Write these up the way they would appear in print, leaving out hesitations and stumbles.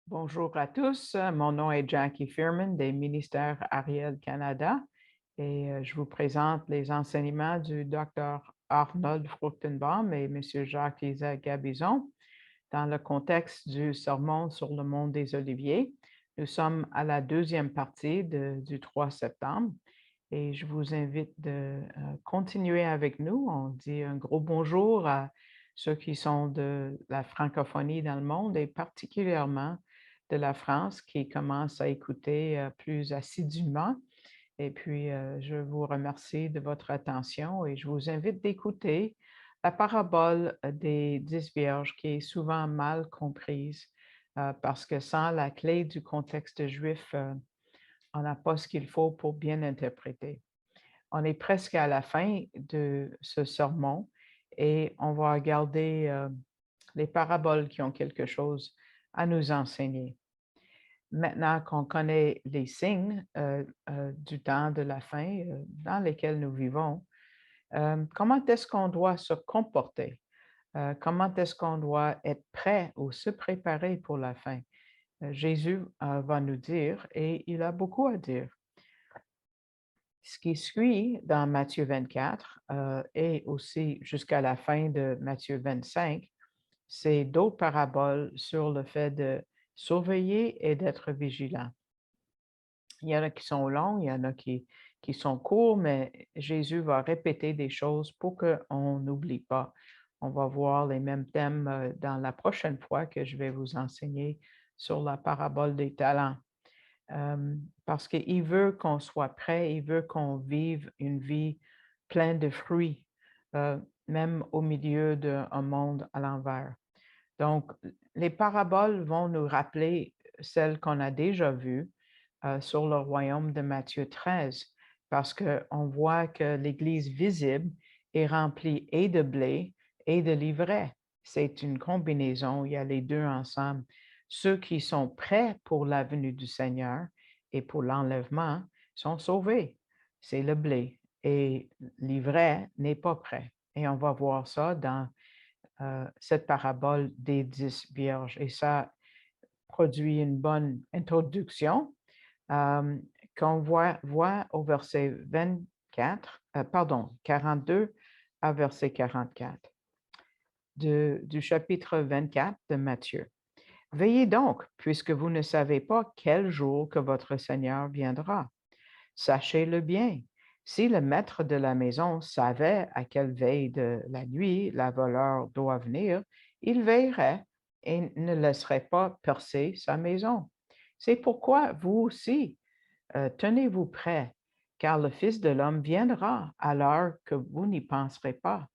Bonjour à tous, mon nom est Jackie Fearman des ministères Ariel Canada et je vous présente les enseignements du Dr. Arnold Fruchtenbaum et M. Jacques-Isaac Gabizon dans le contexte du sermon sur le mont des Oliviers. Nous sommes à la deuxième partie du 3 septembre et je vous invite de continuer avec nous. On dit un gros bonjour à ceux qui sont de la francophonie dans le monde et particulièrement de la France qui commencent à écouter plus assidûment. Et puis, je vous remercie de votre attention et je vous invite d'écouter la parabole des 10 vierges qui est souvent mal comprise parce que sans la clé du contexte juif, on n'a pas ce qu'il faut pour bien interpréter. On est presque à la fin de ce sermon et on va regarder les paraboles qui ont quelque chose à nous enseigner. Maintenant qu'on connaît les signes du temps de la fin dans lesquels nous vivons, comment est-ce qu'on doit se comporter? Comment est-ce qu'on doit être prêt ou se préparer pour la fin? Jésus va nous dire, et il a beaucoup à dire. Ce qui suit dans Matthieu 24 et aussi jusqu'à la fin de Matthieu 25, c'est d'autres paraboles sur le fait de surveiller et d'être vigilant. Il y en a qui sont longs, il y en a qui sont courts, mais Jésus va répéter des choses pour qu'on n'oublie pas. On va voir les mêmes thèmes dans la prochaine fois que je vais vous enseigner sur la parabole des talents. Parce qu'il veut qu'on soit prêt, il veut qu'on vive une vie pleine de fruits, euh, même au milieu d'un monde à l'envers. Donc, les paraboles vont nous rappeler celles qu'on a déjà vues sur le royaume de Matthieu 13, parce qu'on voit que l'Église visible est remplie et de blé et de l'ivraie. C'est une combinaison, il y a les deux ensemble. Ceux qui sont prêts pour la venue du Seigneur et pour l'enlèvement sont sauvés. C'est le blé. Et l'ivraie n'est pas prêt. Et on va voir ça dans cette parabole des 10 vierges. Et ça produit une bonne introduction euh, qu'on voit au verset 24, pardon, 42 à verset 44 du chapitre 24 de Matthieu. Veillez donc, puisque vous ne savez pas quel jour que votre Seigneur viendra. Sachez-le bien. Si le maître de la maison savait à quelle veille de la nuit la voleur doit venir, il veillerait et ne laisserait pas percer sa maison. C'est pourquoi vous aussi, tenez-vous prêts, car le Fils de l'homme viendra à l'heure que vous n'y penserez pas.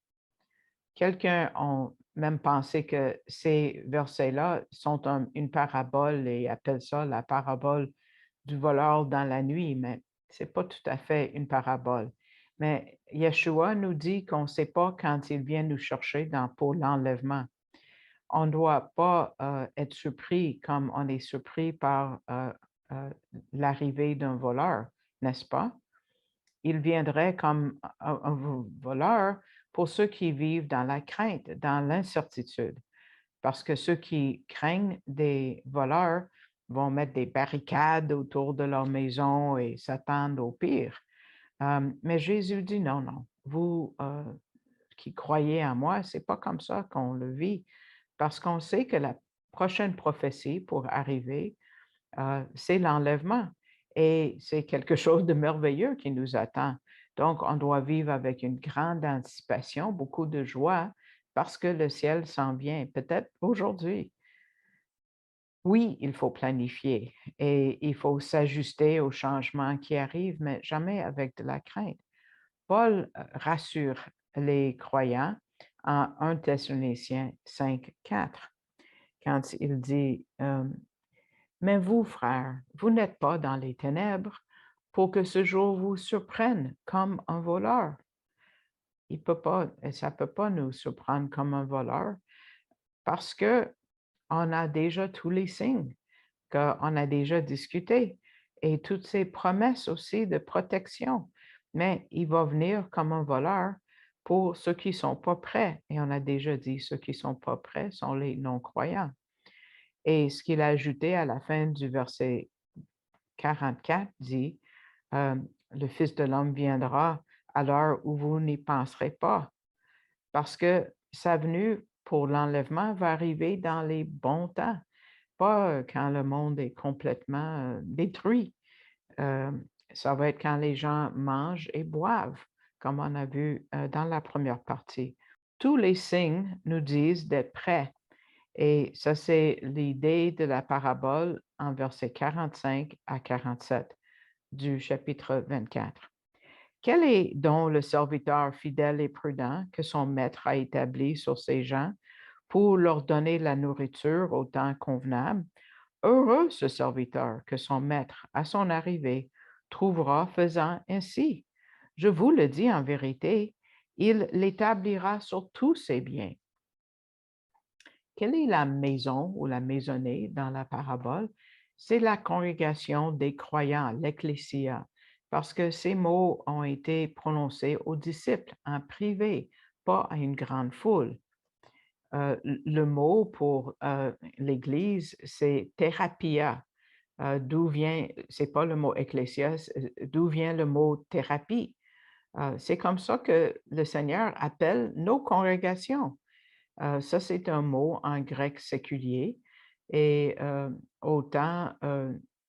Quelqu'un a même pensé que ces versets-là sont une parabole et appellent ça la parabole du voleur dans la nuit, mais ce n'est pas tout à fait une parabole. Mais Yeshua nous dit qu'on ne sait pas quand il vient nous chercher pour l'enlèvement. On ne doit pas être surpris comme on est surpris par euh, l'arrivée d'un voleur, n'est-ce pas? Il viendrait comme un voleur pour ceux qui vivent dans la crainte, dans l'incertitude, parce que ceux qui craignent des voleurs vont mettre des barricades autour de leur maison et s'attendent au pire. Mais Jésus dit non, non, vous qui croyez en moi, c'est pas comme ça qu'on le vit, parce qu'on sait que la prochaine prophétie pour arriver, c'est l'enlèvement. Et c'est quelque chose de merveilleux qui nous attend. Donc, on doit vivre avec une grande anticipation, beaucoup de joie, parce que le ciel s'en vient, peut-être aujourd'hui. Oui, il faut planifier et il faut s'ajuster aux changements qui arrivent, mais jamais avec de la crainte. Paul rassure les croyants en 1 Thessaloniciens 5, 4, quand il dit mais vous, frères, vous n'êtes pas dans les ténèbres pour que ce jour vous surprenne comme un voleur. Il peut pas, ça ne peut pas nous surprendre comme un voleur parce que on a déjà tous les signes qu'on a déjà discuté et toutes ces promesses aussi de protection. Mais il va venir comme un voleur pour ceux qui ne sont pas prêts. Et on a déjà dit, ceux qui ne sont pas prêts sont les non-croyants. Et ce qu'il a ajouté à la fin du verset 44 dit, le Fils de l'homme viendra à l'heure où vous n'y penserez pas, parce que sa venue pour l'enlèvement va arriver dans les bons temps, pas quand le monde est complètement détruit. Euh, Ça va être quand les gens mangent et boivent, comme on a vu dans la première partie. Tous les signes nous disent d'être prêts. Et ça, c'est l'idée de la parabole en versets 45 à 47 du chapitre 24. Quel est donc le serviteur fidèle et prudent que son maître a établi sur ses gens pour leur donner la nourriture au temps convenable? Heureux ce serviteur que son maître, à son arrivée, trouvera faisant ainsi. Je vous le dis en vérité, il l'établira sur tous ses biens. Quelle est la maison ou la maisonnée dans la parabole? C'est la congrégation des croyants, l'ecclésia, parce que ces mots ont été prononcés aux disciples en privé, pas à une grande foule. Le mot pour l'Église, c'est thérapia, d'où vient, c'est pas le mot ecclésia, d'où vient le mot thérapie. C'est comme ça que le Seigneur appelle nos congrégations. Ça, c'est un mot en grec séculier et autant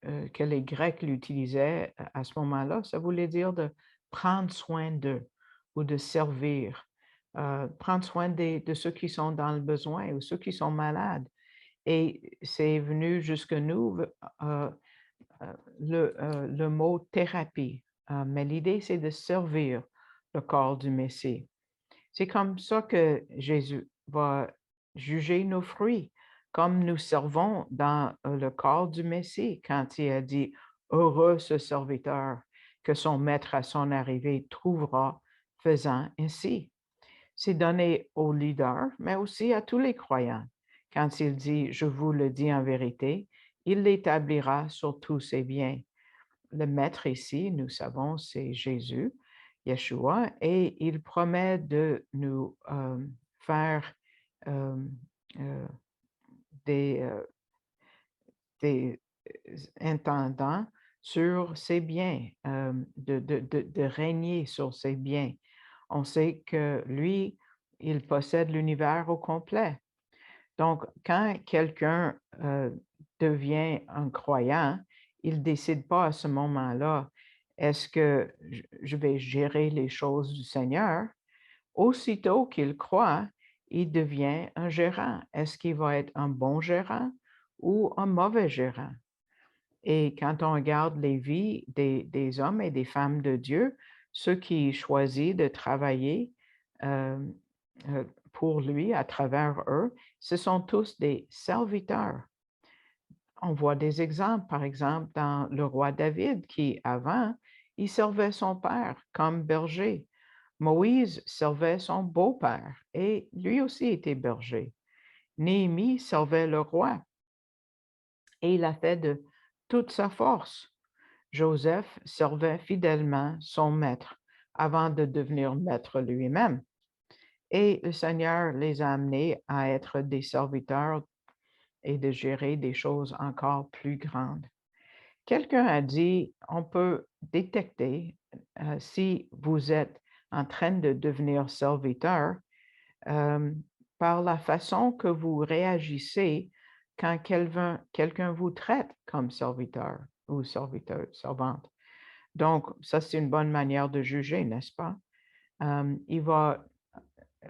que les Grecs l'utilisaient à ce moment-là, ça voulait dire de prendre soin d'eux ou de servir, prendre soin de ceux qui sont dans le besoin ou ceux qui sont malades. Et c'est venu jusque nous euh, le mot thérapie. Mais l'idée, c'est de servir le corps du Messie. C'est comme ça que Jésus va juger nos fruits, comme nous servons dans le corps du Messie, quand il a dit, heureux ce serviteur que son maître à son arrivée trouvera faisant ainsi. C'est donné aux leaders, mais aussi à tous les croyants. Quand il dit, je vous le dis en vérité, il l'établira sur tous ses biens. Le maître ici, nous savons, c'est Jésus, Yeshua, et il promet de nous faire euh, euh, des, des intendants sur ses biens, de régner sur ses biens. On sait que lui, il possède l'univers au complet. Donc, quand quelqu'un devient un croyant, il ne décide pas à ce moment-là, est-ce que je vais gérer les choses du Seigneur? Aussitôt qu'il croit, il devient un gérant. Est-ce qu'il va être un bon gérant ou un mauvais gérant? Et quand on regarde les vies des hommes et des femmes de Dieu, ceux qui choisissent de travailler euh, euh, pour lui à travers eux, ce sont tous des serviteurs. On voit des exemples, par exemple, dans le roi David, qui avant, il servait son père comme berger. Moïse servait son beau-père et lui aussi était berger. Néhémie servait le roi et il a fait de toute sa force. Joseph servait fidèlement son maître avant de devenir maître lui-même. Et le Seigneur les a amenés à être des serviteurs et de gérer des choses encore plus grandes. Quelqu'un a dit, on peut détecter si vous êtes en train de devenir serviteur euh, par la façon que vous réagissez quand quelqu'un vous traite comme serviteur ou serviteur, servante. Donc, ça, c'est une bonne manière de juger, n'est-ce pas? Il va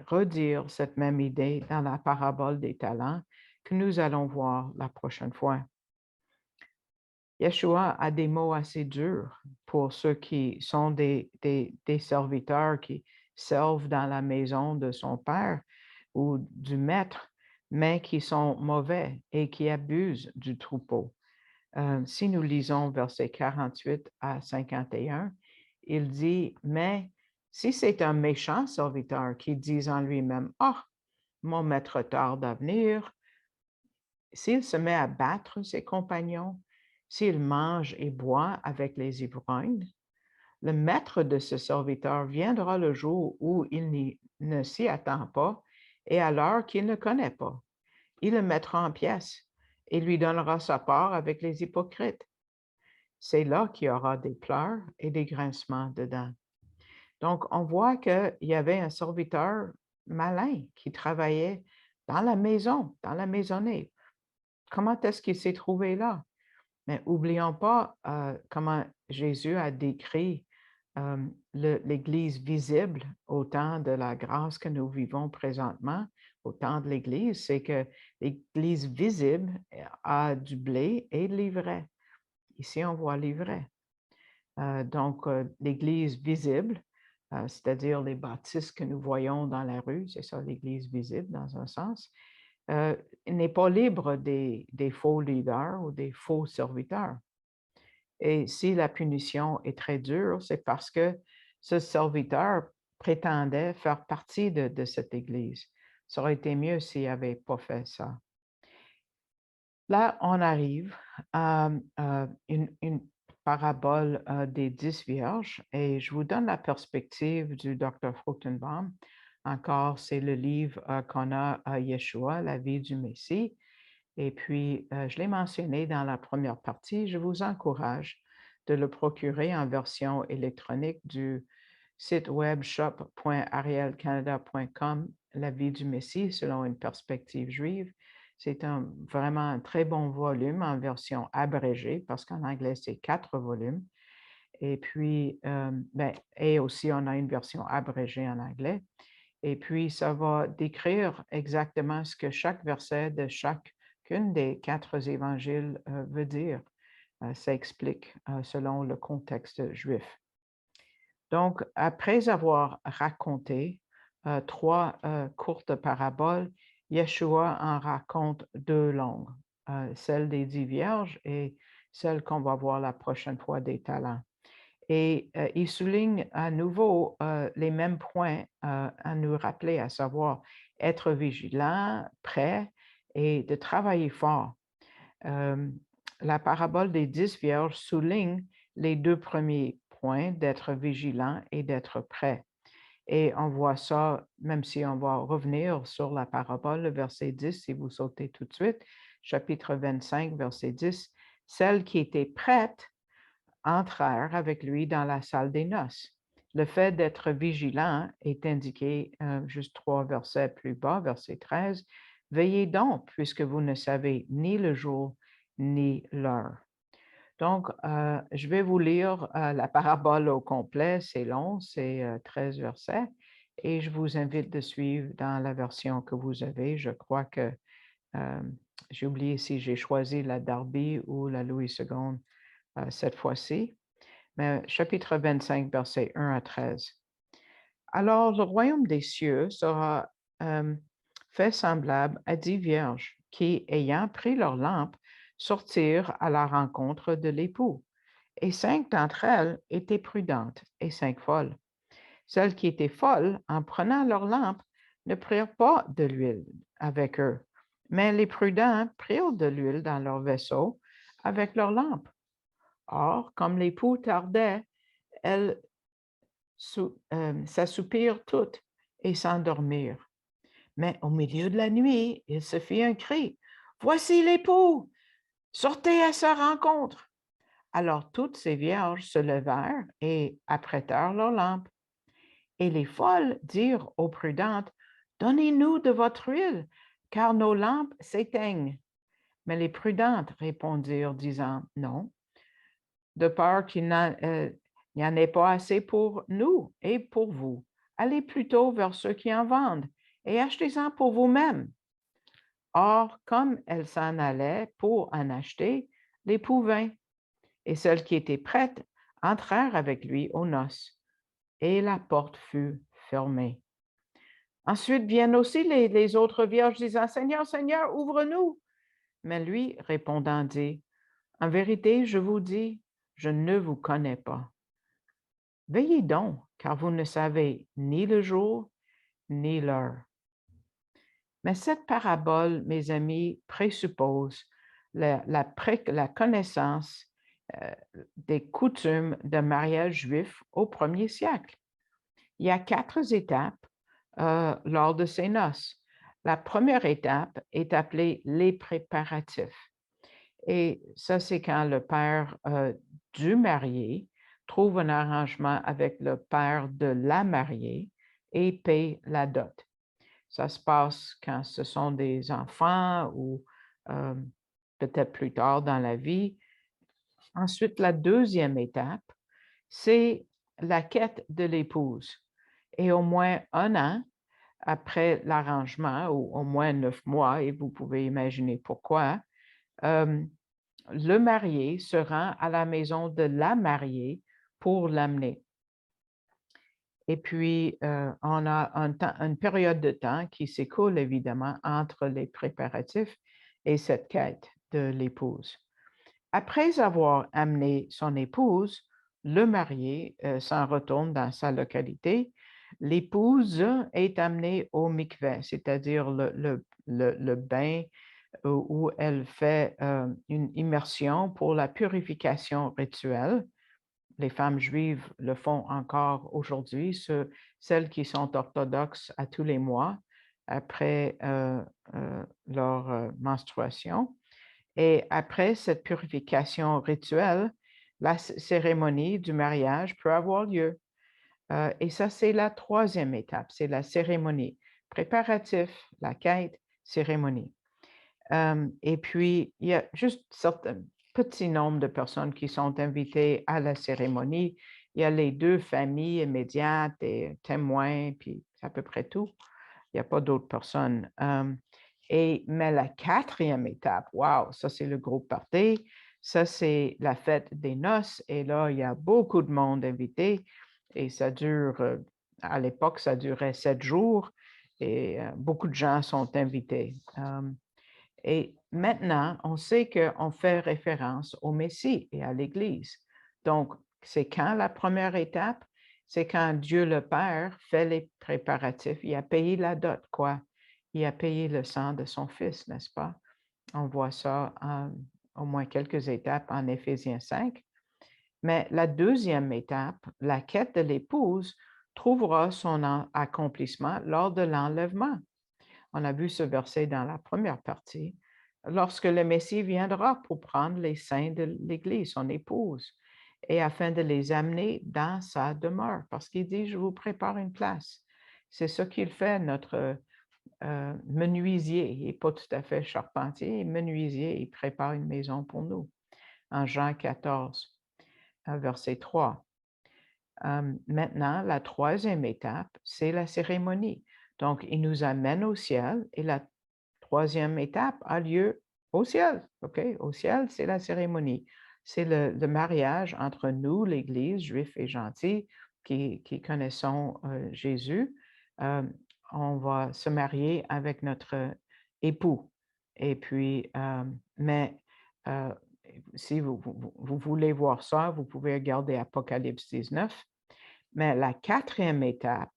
redire cette même idée dans la parabole des talents que nous allons voir la prochaine fois. Yeshua a des mots assez durs pour ceux qui sont des serviteurs qui servent dans la maison de son père ou du maître, mais qui sont mauvais et qui abusent du troupeau. Si nous lisons versets 48 à 51, il dit, mais si c'est un méchant serviteur qui dit en lui-même, ah, mon maître tarde à venir, s'il se met à battre ses compagnons, s'il mange et boit avec les ivrognes, le maître de ce serviteur viendra le jour où il ne s'y attend pas et à l'heure qu'il ne connaît pas. Il le mettra en pièces et lui donnera sa part avec les hypocrites. C'est là qu'il y aura des pleurs et des grincements dedans. Donc, on voit qu'il y avait un serviteur malin qui travaillait dans la maison, dans la maisonnée. Comment est-ce qu'il s'est trouvé là? Mais oublions pas comment Jésus a décrit l'Église visible au temps de la grâce que nous vivons présentement, au temps de l'Église, c'est que l'Église visible a du blé et de l'ivraie. Ici, on voit l'ivraie. Donc, l'Église visible, c'est-à-dire les bâtisses que nous voyons dans la rue, c'est ça l'Église visible dans un sens, n'est pas libre des faux leaders ou des faux serviteurs. Et si la punition est très dure, c'est parce que ce serviteur prétendait faire partie de cette Église. Ça aurait été mieux s'il n'avait pas fait ça. Là, on arrive à une parabole des 10 vierges et je vous donne la perspective du Dr. Fruchtenbaum. Encore, c'est le livre qu'on a à Yeshua, la vie du Messie. Et puis, je l'ai mentionné dans la première partie, je vous encourage de le procurer en version électronique du site web shop.arielcanada.com, La vie du Messie selon une perspective juive. C'est vraiment un très bon volume en version abrégée parce qu'en anglais, c'est 4 volumes. Et puis, et aussi, on a une version abrégée en anglais. Et puis, ça va décrire exactement ce que chaque verset de chacune des 4 évangiles veut dire. Ça explique selon le contexte juif. Donc, après avoir raconté 3 courtes paraboles, Yeshua en raconte 2 longues, celle des 10 vierges et celle qu'on va voir la prochaine fois des talents. Et il souligne à nouveau les mêmes points à nous rappeler, à savoir être vigilant, prêt et de travailler fort. La parabole des 10 vierges souligne les 2 premiers points, d'être vigilant et d'être prêt. Et on voit ça, même si on va revenir sur la parabole, le verset 10, si vous sautez tout de suite, chapitre 25, verset 10, celles qui étaient prêtes entrèrent avec lui dans la salle des noces. Le fait d'être vigilant est indiqué juste 3 versets plus bas, verset 13. Veillez donc, puisque vous ne savez ni le jour ni l'heure. Donc, je vais vous lire la parabole au complet. C'est long, c'est 13 versets. Et je vous invite de suivre dans la version que vous avez. Je crois que j'ai oublié si j'ai choisi la Darby ou la Louis II cette fois-ci. Mais chapitre 25, versets 1 à 13. Alors, le royaume des cieux sera fait semblable à 10 vierges qui, ayant pris leur lampe, sortirent à la rencontre de l'époux. Et 5 d'entre elles étaient prudentes et 5 folles. Celles qui étaient folles, en prenant leur lampe, ne prirent pas de l'huile avec eux, mais les prudents prirent de l'huile dans leur vaisseau avec leur lampe. Or, comme l'époux tardait, elles s'assoupirent toutes et s'endormirent. Mais au milieu de la nuit, il se fit un cri. Voici l'époux! Sortez à sa rencontre! Alors toutes ces vierges se levèrent et apprêtèrent leurs lampes. Et les folles dirent aux prudentes, donnez-nous de votre huile, car nos lampes s'éteignent. Mais les prudentes répondirent, disant, non, de peur qu'il n'y en ait pas assez pour nous et pour vous. Allez plutôt vers ceux qui en vendent et achetez-en pour vous-mêmes. Or, comme elles s'en allaient pour en acheter, l'époux vint, et celles qui étaient prêtes entrèrent avec lui aux noces, et la porte fut fermée. Ensuite viennent aussi les autres vierges disant, Seigneur, Seigneur, ouvre-nous. Mais lui, répondant, dit, en vérité, je vous dis, je ne vous connais pas. Veillez donc, car vous ne savez ni le jour ni l'heure. Mais cette parabole, mes amis, présuppose la connaissance des coutumes de mariage juif au premier siècle. Il y a 4 étapes lors de ces noces. La première étape est appelée les préparatifs. Et ça, c'est quand le père du marié trouve un arrangement avec le père de la mariée et paye la dot. Ça se passe quand ce sont des enfants ou euh, peut-être plus tard dans la vie. Ensuite, la deuxième étape, c'est la quête de l'épouse. Et au moins un an après l'arrangement, ou au moins 9 mois, et vous pouvez imaginer pourquoi, euh, le marié se rend à la maison de la mariée pour l'amener. Et puis, on a une période de temps qui s'écoule évidemment entre les préparatifs et cette quête de l'épouse. Après avoir amené son épouse, le marié s'en retourne dans sa localité. L'épouse est amenée au mikveh, c'est-à-dire le bain où elle fait une immersion pour la purification rituelle. Les femmes juives le font encore aujourd'hui, celles qui sont orthodoxes à tous les mois après leur menstruation. Et après cette purification rituelle, la cérémonie du mariage peut avoir lieu. Et ça, c'est la troisième étape, c'est la cérémonie. Préparatif, la quête, cérémonie. Et puis, il y a juste un petit nombre de personnes qui sont invitées à la cérémonie. Il y a les deux familles immédiates et témoins, puis c'est à peu près tout. Il n'y a pas d'autres personnes. Mais la quatrième étape, wow, ça c'est le gros party. Ça, c'est la fête des noces. Et là, il y a beaucoup de monde invité. Et ça dure, à l'époque, ça durait 7 jours. Et beaucoup de gens sont invités. Et maintenant, on sait qu'on fait référence au Messie et à l'Église. Donc, c'est quand la première étape? C'est quand Dieu le Père fait les préparatifs. Il a payé la dot, quoi. Il a payé le sang de son Fils, n'est-ce pas? On voit ça au moins quelques étapes en Éphésiens 5. Mais la deuxième étape, la quête de l'épouse, trouvera son accomplissement lors de l'enlèvement. On a vu ce verset dans la première partie. Lorsque le Messie viendra pour prendre les saints de l'Église, son épouse, et afin de les amener dans sa demeure, parce qu'il dit, je vous prépare une place. C'est ce qu'il fait, notre menuisier. Il n'est pas tout à fait charpentier, menuisier, il prépare une maison pour nous. En Jean 14, verset 3. Maintenant, la troisième étape, c'est la cérémonie. Donc, il nous amène au ciel et la troisième étape a lieu au ciel. OK? Au ciel, c'est la cérémonie. C'est le mariage entre nous, l'Église, juifs et gentils, qui connaissons Jésus. Euh, on va se marier avec notre époux. Et puis, mais euh, si vous voulez voir ça, vous pouvez regarder Apocalypse 19. Mais la quatrième étape,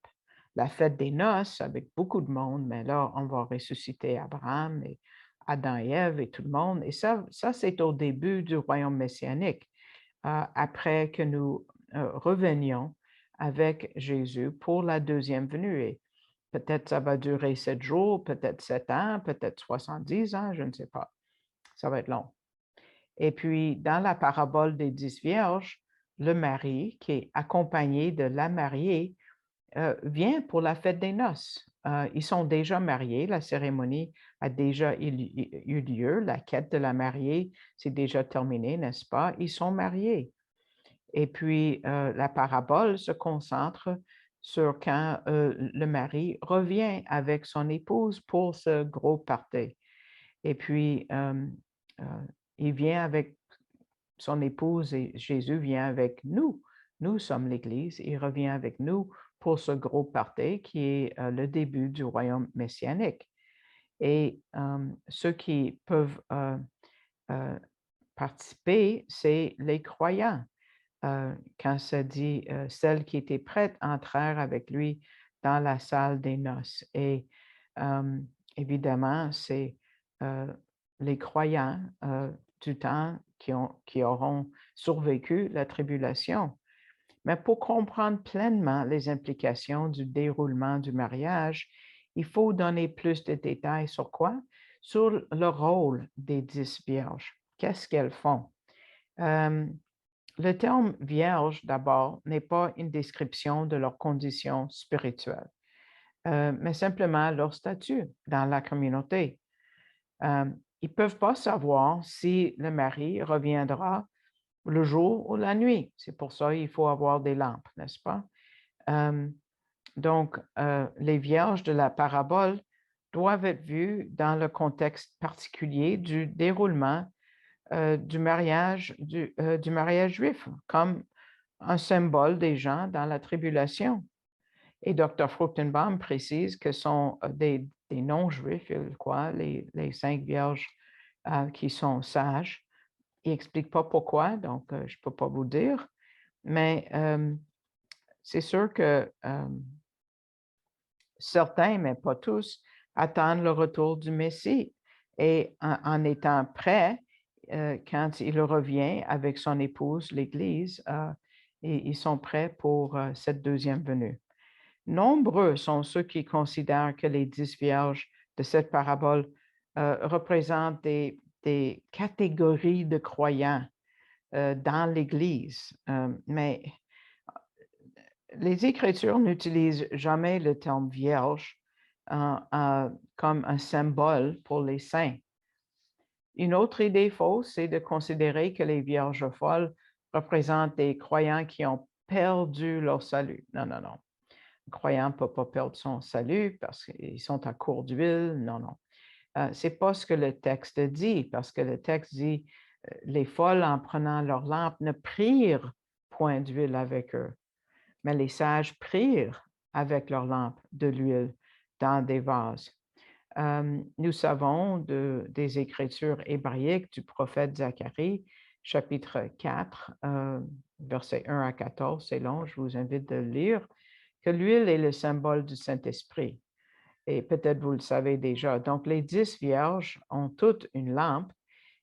la fête des noces avec beaucoup de monde, mais là, on va ressusciter Abraham et Adam et Ève et tout le monde. Et ça c'est au début du royaume messianique, après que nous revenions avec Jésus pour la deuxième venue. Et peut-être ça va durer 7 jours, peut-être 7 ans, peut-être 70 ans, je ne sais pas. Ça va être long. Et puis, dans la parabole des 10 vierges, le mari, qui est accompagné de la mariée, vient pour la fête des noces. Ils sont déjà mariés, la cérémonie a déjà eu lieu, la quête de la mariée, c'est déjà terminé, n'est-ce pas? Ils sont mariés. Et puis, la parabole se concentre sur quand le mari revient avec son épouse pour ce gros party. Et puis, il vient avec son épouse et Jésus vient avec nous. Nous sommes l'Église. Il revient avec nous pour ce gros party qui est le début du royaume messianique. Et ceux qui peuvent euh, participer, c'est les croyants. Quand ça dit celles qui étaient prêtes entrèrent avec lui dans la salle des noces. Et évidemment, c'est euh, les croyants du temps qui auront survécu la tribulation. Mais pour comprendre pleinement les implications du déroulement du mariage, il faut donner plus de détails sur quoi? Sur le rôle des 10 vierges. qu'est-ce qu'elles font? Euh, le terme vierge, d'abord, n'est pas une description de leur condition spirituelle, mais simplement leur statut dans la communauté. Ils ne peuvent pas savoir si le mari reviendra le jour ou la nuit. C'est pour ça qu'il faut avoir des lampes, n'est-ce pas? Donc, les vierges de la parabole doivent être vues dans le contexte particulier du déroulement du mariage juif, comme un symbole des gens dans la tribulation. Et Dr. Fruchtenbaum précise que sont des non-juifs, il croit, les 5 vierges qui sont sages. Il n'explique pas pourquoi, donc je ne peux pas vous dire, mais c'est sûr que certains, mais pas tous, attendent le retour du Messie et en étant prêts, quand il revient avec son épouse, l'Église, et ils sont prêts pour cette deuxième venue. Nombreux sont ceux qui considèrent que les 10 vierges de cette parabole représentent des catégories de croyants dans l'Église, mais les Écritures n'utilisent jamais le terme vierge comme un symbole pour les saints. Une autre idée fausse, c'est de considérer que les vierges folles représentent des croyants qui ont perdu leur salut. Non, non, non. Un croyant ne peut pas perdre son salut parce qu'ils sont à court d'huile. Non, non. Ce n'est pas ce que le texte dit, parce que le texte dit les folles, en prenant leur lampe, ne prirent point d'huile avec eux, mais les sages prirent avec leur lampe de l'huile dans des vases. Nous savons des Écritures hébraïques du prophète Zacharie, chapitre 4, versets 1 à 14, c'est long, je vous invite de le lire, que l'huile est le symbole du Saint-Esprit. Et peut-être vous le savez déjà. Donc, les 10 vierges ont toutes une lampe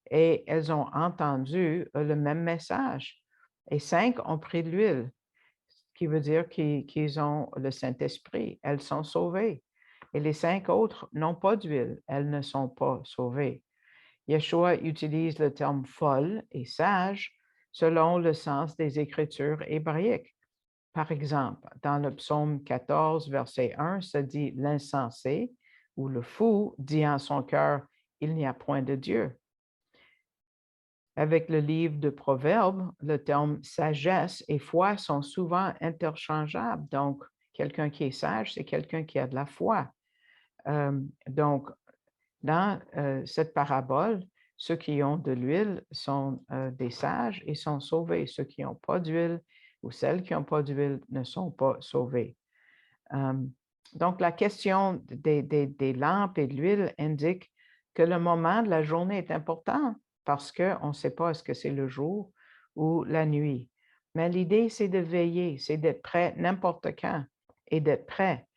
et elles ont entendu le même message. Et 5 ont pris de l'huile, ce qui veut dire qu'ils ont le Saint-Esprit. Elles sont sauvées. Et les 5 autres n'ont pas d'huile. Elles ne sont pas sauvées. Yeshua utilise le terme folle et sage selon le sens des Écritures hébraïques. Par exemple, dans le psaume 14, verset 1, se dit l'insensé ou le fou dit en son cœur, il n'y a point de Dieu. Avec le livre de Proverbes, le terme sagesse et foi sont souvent interchangeables. Donc, quelqu'un qui est sage, c'est quelqu'un qui a de la foi. Donc, dans cette parabole, ceux qui ont de l'huile sont des sages et sont sauvés. Ceux qui n'ont pas d'huile ou celles qui n'ont pas d'huile ne sont pas sauvés. Donc, la question des lampes et de l'huile indique que le moment de la journée est important parce qu'on ne sait pas est-ce que c'est le jour ou la nuit. Mais l'idée, c'est de veiller, c'est d'être prêt n'importe quand et d'être prêt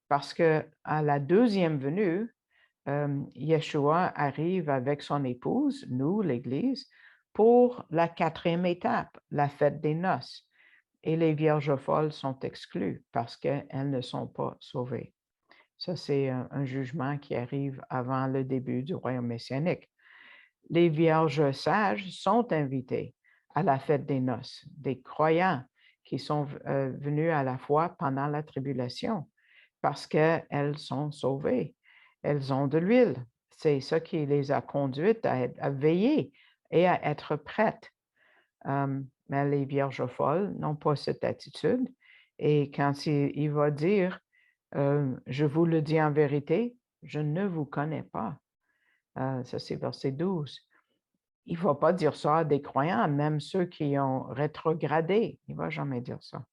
parce qu'à la deuxième venue, Yeshua arrive avec son épouse, nous, l'Église, pour la 4e étape, la fête des noces. Et les vierges folles sont exclues parce qu'elles ne sont pas sauvées. Ça, c'est un jugement qui arrive avant le début du royaume messianique. Les vierges sages sont invitées à la fête des noces, des croyants qui sont venus à la foi pendant la tribulation parce qu'elles sont sauvées. Elles ont de l'huile. C'est ça qui les a conduites à veiller et à être prêtes. Mais les vierges folles n'ont pas cette attitude. Et quand il va dire, je vous le dis en vérité, je ne vous connais pas. Ça, c'est verset 12. Il ne va pas dire ça à des croyants, même ceux qui ont rétrogradé. Il ne va jamais dire ça.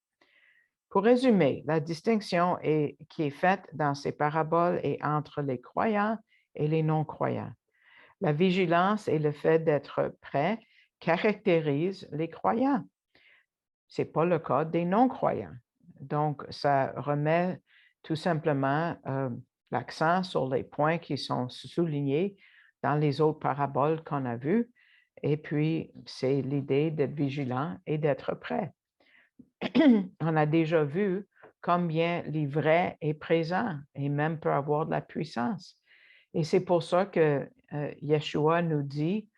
Pour résumer, la distinction qui est faite dans ces paraboles est entre les croyants et les non-croyants. La vigilance et le fait d'être prêt caractérisent les croyants. Ce n'est pas le cas des non-croyants. Donc, ça remet tout simplement l'accent sur les points qui sont soulignés dans les autres paraboles qu'on a vues. Et puis, c'est l'idée d'être vigilant et d'être prêt. On a déjà vu combien l'ivraie est présent et même peut avoir de la puissance. Et c'est pour ça que Yeshua nous dit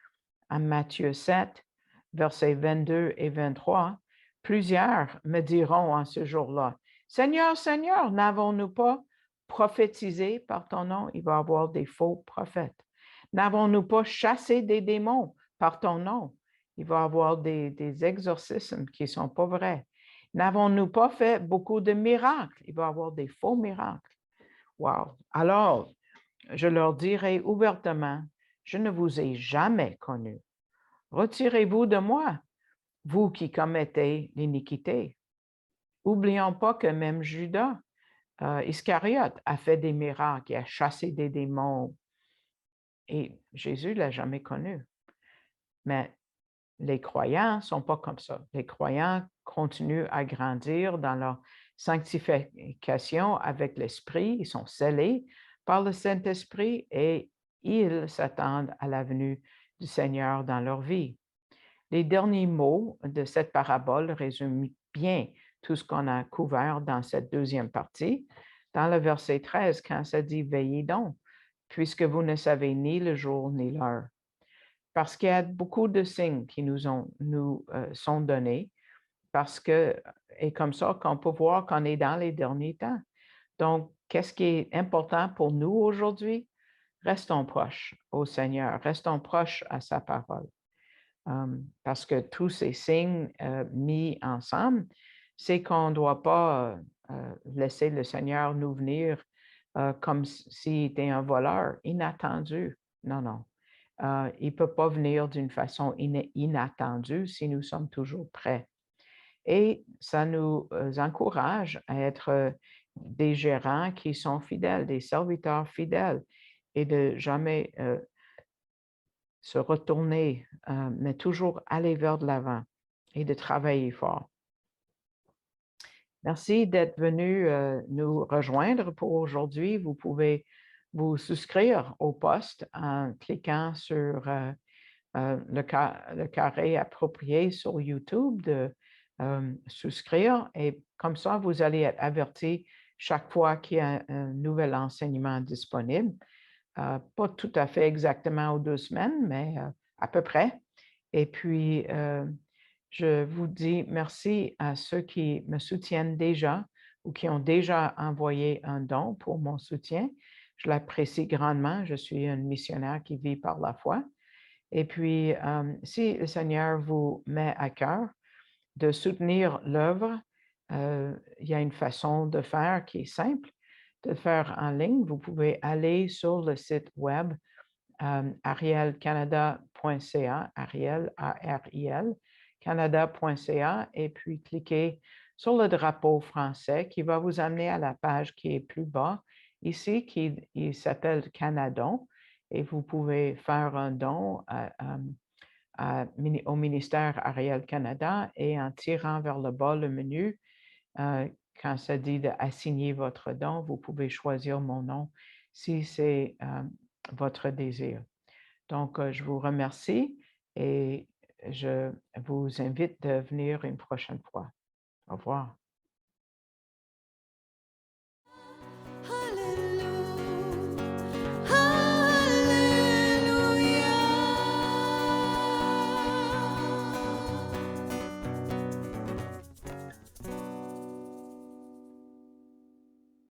à Matthieu 7, versets 22 et 23, plusieurs me diront en ce jour-là, Seigneur, Seigneur, n'avons-nous pas prophétisé par ton nom? Il va y avoir des faux prophètes. N'avons-nous pas chassé des démons par ton nom? Il va y avoir des exorcismes qui ne sont pas vrais. N'avons-nous pas fait beaucoup de miracles? Il va y avoir des faux miracles. Wow! Alors, je leur dirai ouvertement, je ne vous ai jamais connu. Retirez-vous de moi, vous qui commettez l'iniquité. N'oublions pas que même Judas Iscariote a fait des miracles, il a chassé des démons et Jésus ne l'a jamais connu. Mais les croyants ne sont pas comme ça. Les croyants continuent à grandir dans leur sanctification avec l'Esprit. Ils sont scellés par le Saint-Esprit et ils s'attendent à la venue du Seigneur dans leur vie. Les derniers mots de cette parabole résument bien tout ce qu'on a couvert dans cette deuxième partie. Dans le verset 13, quand ça dit « Veillez donc, puisque vous ne savez ni le jour ni l'heure ». Parce qu'il y a beaucoup de signes qui nous sont donnés, parce que, et comme ça qu'on peut voir qu'on est dans les derniers temps. Donc, qu'est-ce qui est important pour nous aujourd'hui? Restons proches au Seigneur, restons proches à sa parole. Parce que tous ces signes mis ensemble, c'est qu'on ne doit pas laisser le Seigneur nous venir comme s'il était un voleur inattendu. Non, non. Il ne peut pas venir d'une façon inattendue si nous sommes toujours prêts. Et ça nous encourage à être des gérants qui sont fidèles, des serviteurs fidèles et de jamais se retourner, mais toujours aller vers de l'avant et de travailler fort. Merci d'être venu nous rejoindre pour aujourd'hui. Vous pouvez vous souscrire au poste en cliquant sur le carré approprié sur YouTube de souscrire et comme ça, vous allez être averti chaque fois qu'il y a un nouvel enseignement disponible. Pas tout à fait exactement aux 2 semaines, mais à peu près. Et puis, je vous dis merci à ceux qui me soutiennent déjà ou qui ont déjà envoyé un don pour mon soutien. Je l'apprécie grandement. Je suis une missionnaire qui vit par la foi. Et puis, si le Seigneur vous met à cœur de soutenir l'œuvre, il y a une façon de faire qui est simple, de faire en ligne. Vous pouvez aller sur le site web arielcanada.ca, Ariel, A-R-I-L, canada.ca, et puis cliquez sur le drapeau français qui va vous amener à la page qui est plus bas, ici, qui s'appelle Canadon, et vous pouvez faire un don au ministère Ariel Canada et en tirant vers le bas le menu, quand ça dit d'assigner votre don, vous pouvez choisir mon nom si c'est votre désir. Donc, je vous remercie et je vous invite de venir une prochaine fois. Au revoir.